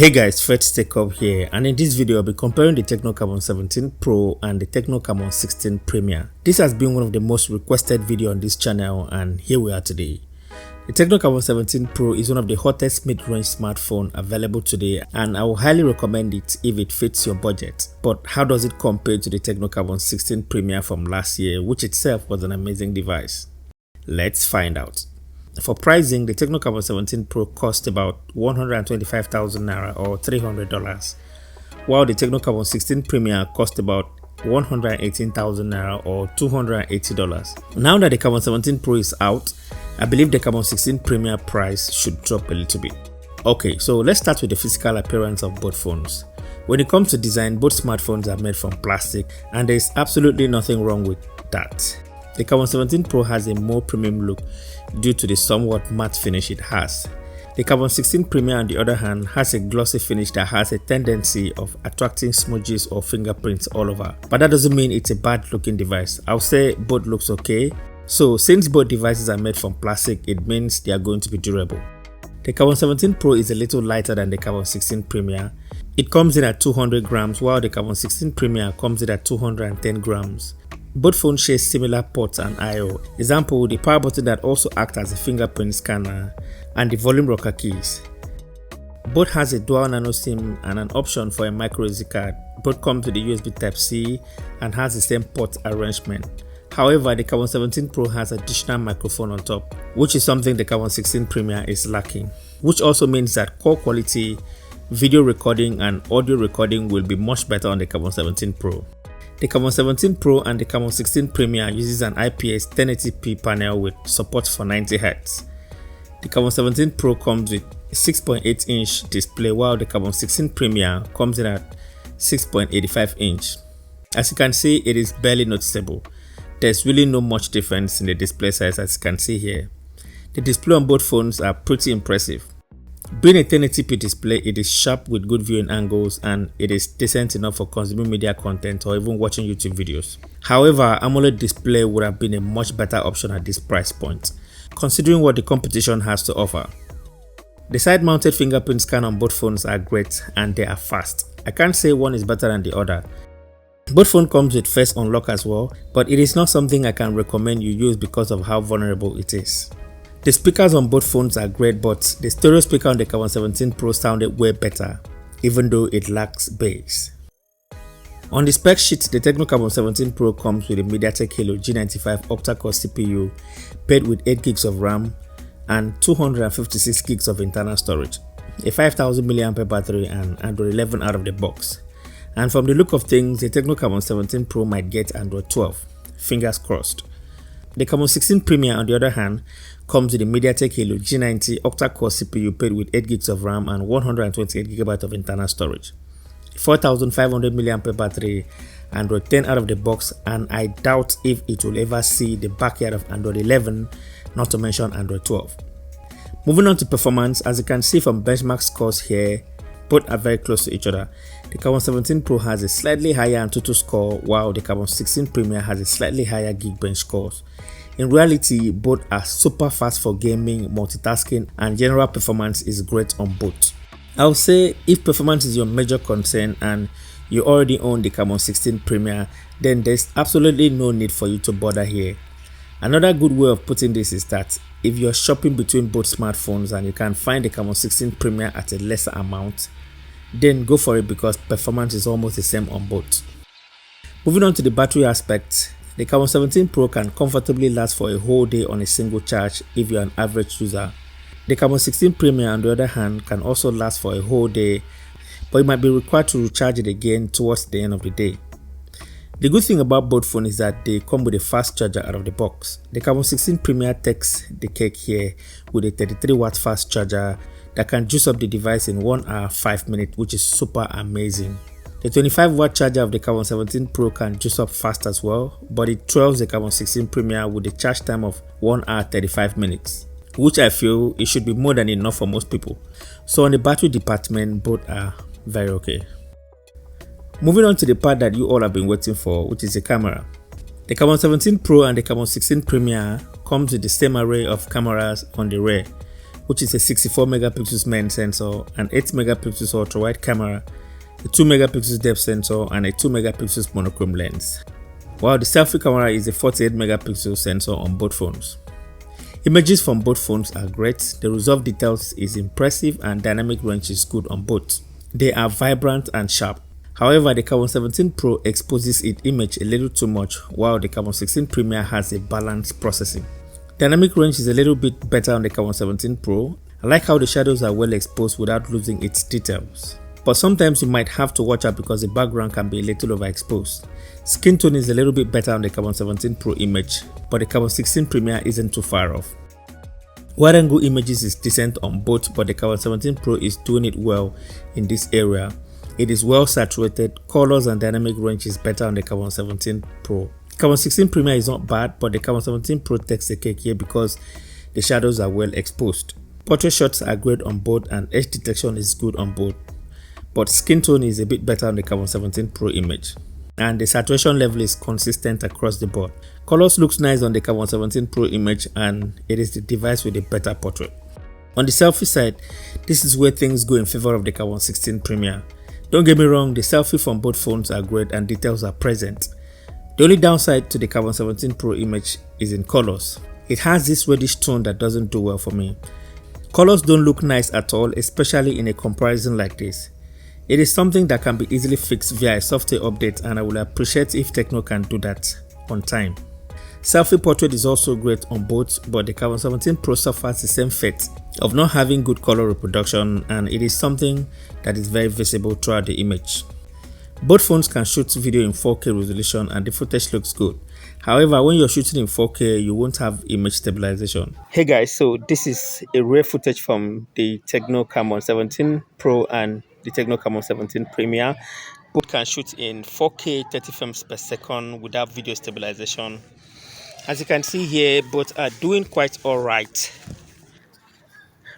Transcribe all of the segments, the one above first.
Hey guys, Fred's Tech Up here, and in this video I'll be comparing the Tecno Camon 17 Pro and the Tecno Camon 16 Premier. This has been one of the most requested videos on this channel, and here we are today. The Tecno Camon 17 Pro is one of the hottest mid-range smartphones available today, and I will highly recommend it if it fits your budget. But how does it compare to the Tecno Camon 16 Premier from last year, which itself was an amazing device? Let's find out. For pricing, the Tecno Camon 17 Pro cost about 125,000 Naira or $300, while the Tecno Camon 16 Premier cost about 118,000 Naira or $280. Now that the Camon 17 Pro is out, I believe the Camon 16 Premier price should drop a little bit. Okay, so let's start with the physical appearance of both phones. When it comes to design, both smartphones are made from plastic, and there is absolutely nothing wrong with that. The Camon 17 Pro has a more premium look due to the somewhat matte finish it has. The Camon 16 Premier, on the other hand, has a glossy finish that has a tendency of attracting smudges or fingerprints all over. But that doesn't mean it's a bad looking device. I'll say both looks okay. So since both devices are made from plastic, it means they are going to be durable. The Camon 17 Pro is a little lighter than the Camon 16 Premier. It comes in at 200 grams, while the Camon 16 Premier comes in at 210 grams. Both phones share similar ports and I/O. Example, the power button that also acts as a fingerprint scanner and the volume rocker keys. Both has a dual nano SIM and an option for a micro SD card. Both come to the USB Type-C and has the same port arrangement. However, the Camon 17 Pro has additional microphone on top, which is something the Camon 16 Premier is lacking, which also means that call quality, video recording and audio recording will be much better on the Camon 17 Pro. The Camon 17 Pro and the Camon 16 Premier uses an IPS 1080p panel with support for 90Hz. The Camon 17 Pro comes with a 6.8-inch display, while the Camon 16 Premier comes in at 6.85-inch. As you can see, it is barely noticeable. There's really no much difference in the display size, as you can see here. The display on both phones are pretty impressive. Being a 1080p display, it is sharp with good viewing angles, and it is decent enough for consuming media content or even watching YouTube videos. However, AMOLED display would have been a much better option at this price point, considering what the competition has to offer. The side-mounted fingerprint scan on both phones are great, and they are fast. I can't say one is better than the other. Both phones comes with face unlock as well, but it is not something I can recommend you use because of how vulnerable it is. The speakers on both phones are great, but the stereo speaker on the Camon 17 Pro sounded way better, even though it lacks bass. On the spec sheet, the Tecno Camon 17 Pro comes with a MediaTek Helio G95 octa-core CPU paired with 8GB of RAM and 256GB of internal storage, a 5000 mAh battery and Android 11 out of the box. And from the look of things, the Tecno Camon 17 Pro might get Android 12, fingers crossed. The Camon 16 Premier, on the other hand, comes with a MediaTek Helio G90 octa-core CPU paired with 8GB of RAM and 128GB of internal storage, 4500 mAh battery, Android 10 out of the box, and I doubt if it will ever see the backyard of Android 11, not to mention Android 12. Moving on to performance, as you can see from benchmark scores here, both are very close to each other. The Camon 17 Pro has a slightly higher Antutu score, while the Camon 16 Premier has a slightly higher Geekbench scores. In reality, both are super fast for gaming, multitasking, and general performance is great on both. I would say if performance is your major concern and you already own the Camon 16 Premier, then there's absolutely no need for you to bother here. Another good way of putting this is that if you're shopping between both smartphones and you can find the Camon 16 Premier at a lesser amount, then go for it because performance is almost the same on both. Moving on to the battery aspect, the Camon 17 Pro can comfortably last for a whole day on a single charge if you're an average user. The Camon 16 Premier, on the other hand, can also last for a whole day, but you might be required to recharge it again towards the end of the day. The good thing about both phones is that they come with a fast charger out of the box. The Camon 16 Premier takes the cake here with a 33-watt fast charger that can juice up the device in 1 hour 5 minutes, which is super amazing. The 25-watt charger of the Camon 17 Pro can juice up fast as well, but it trails the Camon 16 Premier with a charge time of 1 hour 35 minutes, which I feel it should be more than enough for most people. So on the battery department, both are very okay. Moving on to the part that you all have been waiting for, which is the camera. The Camon 17 Pro and the Camon 16 Premier comes with the same array of cameras on the rear, which is a 64 megapixels main sensor, an 8 megapixels ultra wide camera, a 2 megapixels depth sensor, and a 2 megapixels monochrome lens. While the selfie camera is a 48 megapixel sensor on both phones. Images from both phones are great, the resolve details is impressive, and dynamic range is good on both. They are vibrant and sharp. However, the Camon 17 Pro exposes its image a little too much, while the Camon 16 Premier has a balanced processing. Dynamic range is a little bit better on the Camon 17 Pro. I like how the shadows are well exposed without losing its details. But sometimes you might have to watch out because the background can be a little overexposed. Skin tone is a little bit better on the Camon 17 Pro image, but the Camon 16 Premier isn't too far off. Wide angle images is decent on both, but the Camon 17 Pro is doing it well in this area. It is well saturated, colors and dynamic range is better on the Camon 17 Pro. Camon 16 Premier is not bad, but the Camon 17 Pro takes the cake here because the shadows are well exposed. Portrait shots are great on both and edge detection is good on both, but skin tone is a bit better on the Camon 17 Pro image. And the saturation level is consistent across the board. Colors looks nice on the Camon 17 Pro image and it is the device with a better portrait. On the selfie side, this is where things go in favor of the Camon 16 Premier. Don't get me wrong, the selfie from both phones are great and details are present. The only downside to the Camon 17 Pro image is in colors. It has this reddish tone that doesn't do well for me. Colors don't look nice at all, especially in a comparison like this. It is something that can be easily fixed via a software update and I would appreciate if Tecno can do that on time. Selfie portrait is also great on both, but the Camon 17 Pro suffers the same fate of not having good color reproduction and it is something that is very visible throughout the image. Both phones can shoot video in 4K resolution and the footage looks good. However, when you're shooting in 4K, you won't have image stabilization. Hey guys, so this is a rare footage from the Tecno Camon 17 Pro and the Tecno Camon 17 Premier. Both can shoot in 4K 30 frames per second without video stabilization. As you can see here, both are doing quite alright.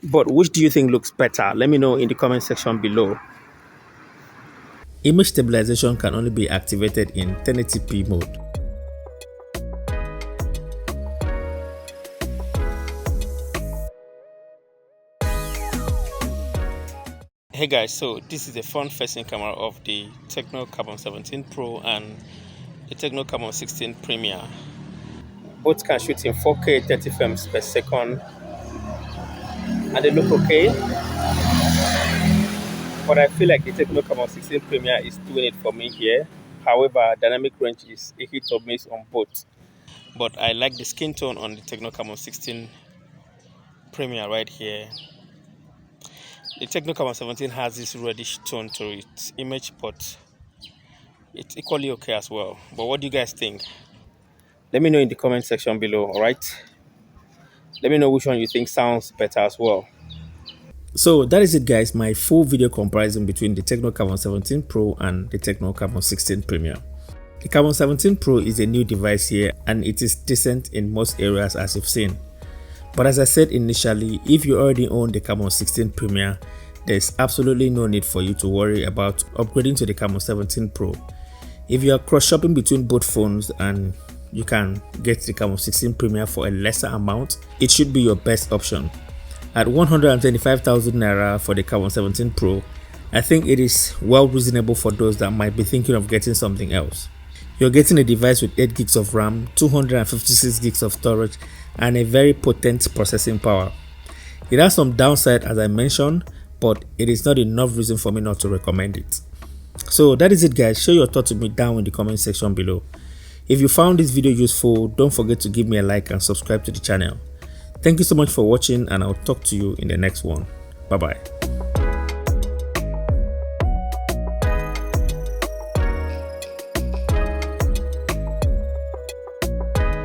But which do you think looks better? Let me know in the comment section below. Image stabilization can only be activated in 1080p mode. Hey guys, so this is the front-facing camera of the Tecno Camon 17 Pro and the Tecno Camon 16 Premier. Both can shoot in 4K 30 frames per second and they look okay. But I feel like the Tecno Camon 16 Premier is doing it for me here. However, dynamic range is a hit or miss on both. But I like the skin tone on the Tecno Camon 16 Premier right here. The Tecno Camon 17 has this reddish tone to its image, but it's equally okay as well. But what do you guys think? Let me know in the comment section below, alright? Let me know which one you think sounds better as well. So that is it guys, my full video comparison between the Tecno Camon 17 Pro and the Tecno Camon 16 Premier. The Camon 17 Pro is a new device here and it is decent in most areas as you've seen. But as I said initially, if you already own the Camon 16 Premier, there's absolutely no need for you to worry about upgrading to the Camon 17 Pro. If you are cross-shopping between both phones and you can get the Camon 16 Premier for a lesser amount, it should be your best option. At 125,000 Naira for the Camon 17 Pro, I think it is well reasonable for those that might be thinking of getting something else. You're getting a device with 8 gigs of RAM, 256 gigs of storage, and a very potent processing power. It has some downside as I mentioned, but it is not enough reason for me not to recommend it. So that is it guys, share your thoughts with me down in the comment section below. If you found this video useful, don't forget to give me a like and subscribe to the channel. Thank you so much for watching and I'll talk to you in the next one. Bye bye.